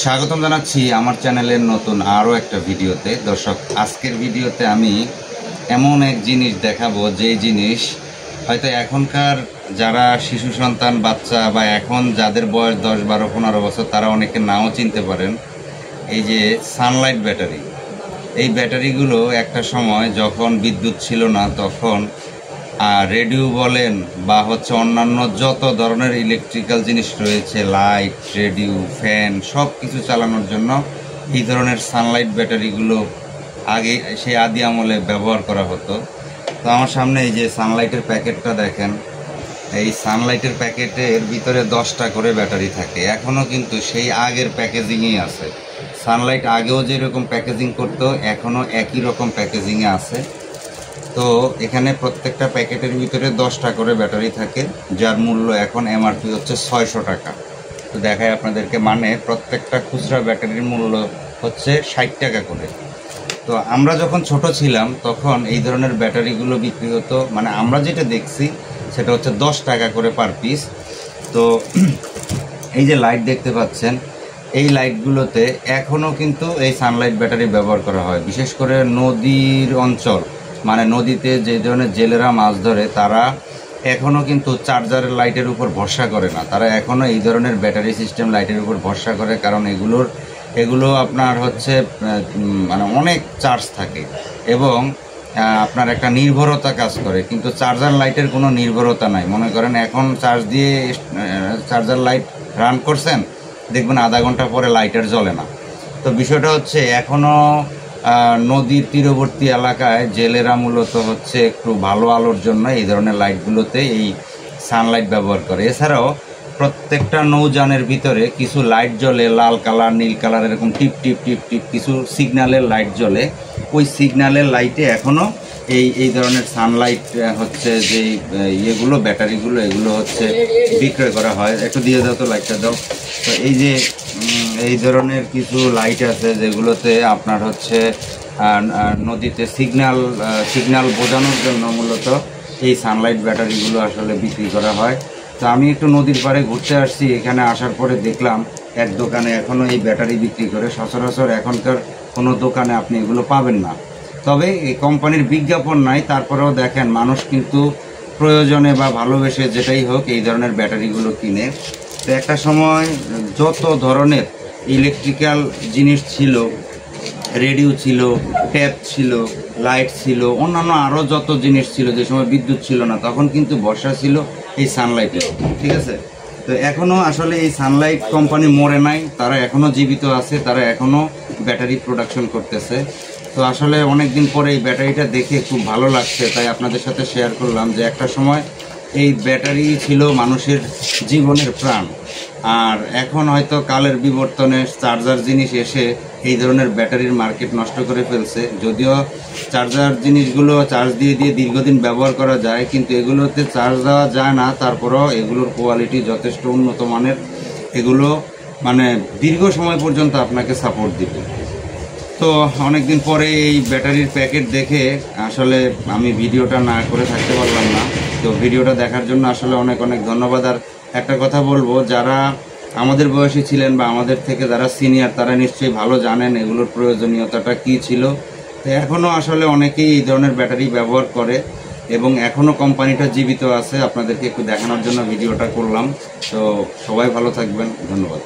স্বাগতম জানাচ্ছি আমার চ্যানেলের নতুন আরও একটা ভিডিওতে। দর্শক, আজকের ভিডিওতে আমি এমন এক জিনিস দেখাবো যে জিনিস হয়তো এখনকার যারা শিশু সন্তান বাচ্চা বা এখন যাদের বয়স 10, 12, 15 বছর তারা অনেকে নাও চিনতে পারেন। এই যে সানলাইট ব্যাটারি, এই ব্যাটারিগুলো একটা সময় যখন বিদ্যুৎ ছিল না তখন রেডিও বলেন বা অন্যান্য যত ধরনের ইলেকট্রিক্যাল জিনিস রয়েছে, লাইট, রেডিও, ফ্যান, সব কিছু চালানোর জন্য এই ধরনের সানলাইট ব্যাটারিগুলো আগে সেই আদি আমলে ব্যবহার করা হতো। তো আমার সামনে এই যে সানলাইটের প্যাকেটটা দেখেন, এই সানলাইটের প্যাকেটের ভিতরে 10টা করে ব্যাটারি থাকে। এখনও কিন্তু সেই আগের প্যাকেজিংয়েই আছে। সানলাইট আগেও যেরকম প্যাকেজিং করতো এখনও একই রকম প্যাকেজিংয়ে আছে। তো এখানে প্রত্যেকটা প্যাকেটের ভিতরে 10টা করে ব্যাটারি থাকে, যার মূল্য এখন এমআরপি হচ্ছে 600 টাকা। তো দেখায় আপনাদেরকে, মানে প্রত্যেকটা খুচরা ব্যাটারির মূল্য হচ্ছে 60 টাকা করে। তো আমরা যখন ছোট ছিলাম তখন এই ধরনের ব্যাটারিগুলো বিক্রি হতো, মানে আমরা যেটা দেখছি সেটা হচ্ছে 10 টাকা করে পার পিস। তো এই যে লাইট দেখতে পাচ্ছেন, এই লাইটগুলোতে এখনও কিন্তু এই সানলাইট ব্যাটারি ব্যবহার করা হয়। বিশেষ করে নদীর অঞ্চল, মানে নদীতে যে ধরনের জেলেরা মাছ ধরে তারা এখনও কিন্তু চার্জারের লাইটের উপর ভরসা করে না, তারা এখনও এই ধরনের ব্যাটারি সিস্টেম লাইটের উপর ভরসা করে। কারণ এগুলো আপনার মানে অনেক চার্জ থাকে এবং আপনার একটা নির্ভরতা কাজ করে। কিন্তু চার্জার লাইটের কোনো নির্ভরতা নাই। মনে করেন এখন চার্জ দিয়ে চার্জার লাইট রান করছেন, দেখবেন আধা ঘন্টা পরে লাইটার জ্বলে না। তো বিষয়টা হচ্ছে এখনও নদীর তীরবর্তী এলাকায় জেলেরা মূলত একটু ভালো আলোর জন্য এই ধরনের লাইটগুলোতে এই সানলাইট ব্যবহার করে। এছাড়াও প্রত্যেকটা নৌযানের ভিতরে কিছু লাইট জ্বলে, লাল কালার, নীল কালার, এরকম টিপ টিপ টিপ টিপ কিছু সিগন্যালের লাইট জ্বলে। ওই সিগন্যালের লাইটে এখনও এই ধরনের সানলাইট যে ইয়েগুলো, ব্যাটারিগুলো, এগুলো বিক্রয় করা হয়। একটু দিয়ে দাও তো, লাইটটা দাও। তো এই ধরনের কিছু লাইট আছে যেগুলোতে আপনার নদীতে সিগন্যাল বোঝানোর জন্য মূলত এই সানলাইট ব্যাটারিগুলো আসলে বিক্রি করা হয়। তো আমি একটু নদীর পাড়ে ঘুরতে আসছি, এখানে আসার পরে দেখলাম এক দোকানে এখনও এই ব্যাটারি বিক্রি করে। সচরাচর এখনকার কোনো দোকানে আপনি এগুলো পাবেন না। তবে এই কোম্পানির বিজ্ঞাপন নাই, তারপরেও দেখেন মানুষ কিন্তু প্রয়োজনে বা ভালোবেসে যেটাই হোক এই ধরনের ব্যাটারিগুলো কিনে। তো একটা সময় যত ধরনের ইলেকট্রিক্যাল জিনিস ছিল, রেডিও ছিল, ট্যাপ ছিল, লাইট ছিল, অন্যান্য আরও যত জিনিস ছিল, যে সময় বিদ্যুৎ ছিল না তখন কিন্তু ভরসা ছিল এই সানলাইটের। ঠিক আছে? তো এখনও আসলে এই সানলাইট কোম্পানি মরে নাই, তারা এখনও জীবিত আছে, তারা এখনও ব্যাটারি প্রোডাকশন করতেছে। তো আসলে অনেক দিন পরে এই ব্যাটারিটা দেখে খুব ভালো লাগছে, তাই আপনাদের সাথে শেয়ার করলাম যে একটা সময় এই ব্যাটারি ছিল মানুষের জীবনের প্রাণ। আর এখন হয়তো কালের বিবর্তনে চার্জার জিনিস এসে এই ধরনের ব্যাটারির মার্কেট নষ্ট করে ফেলছে। যদিও চার্জার জিনিসগুলো চার্জ দিয়ে দীর্ঘদিন ব্যবহার করা যায়, কিন্তু এগুলোতে চার্জ দেওয়া যায় না। তারপরেও এগুলোর কোয়ালিটি যথেষ্ট উন্নত মানের, এগুলো মানে দীর্ঘ সময় পর্যন্ত আপনাকে সাপোর্ট দিবে। তো অনেকদিন পরে এই ব্যাটারির প্যাকেট দেখে আসলে আমি ভিডিওটা না করে থাকতে পারলাম না। তো ভিডিওটা দেখার জন্য আসলে অনেক অনেক ধন্যবাদ। আর একটা কথা বলবো, যারা আমাদের বয়সী ছিলেন বা আমাদের থেকে যারা সিনিয়র, তারা নিশ্চয়ই ভালো জানেন এগুলোর প্রয়োজনীয়তাটা কী ছিল। তো এখনও আসলে অনেকেই এই ধরনের ব্যাটারি ব্যবহার করে এবং এখনও কোম্পানিটা জীবিত আছে। আপনাদেরকে একটু দেখানোর জন্য ভিডিওটা করলাম। তো সবাই ভালো থাকবেন, ধন্যবাদ।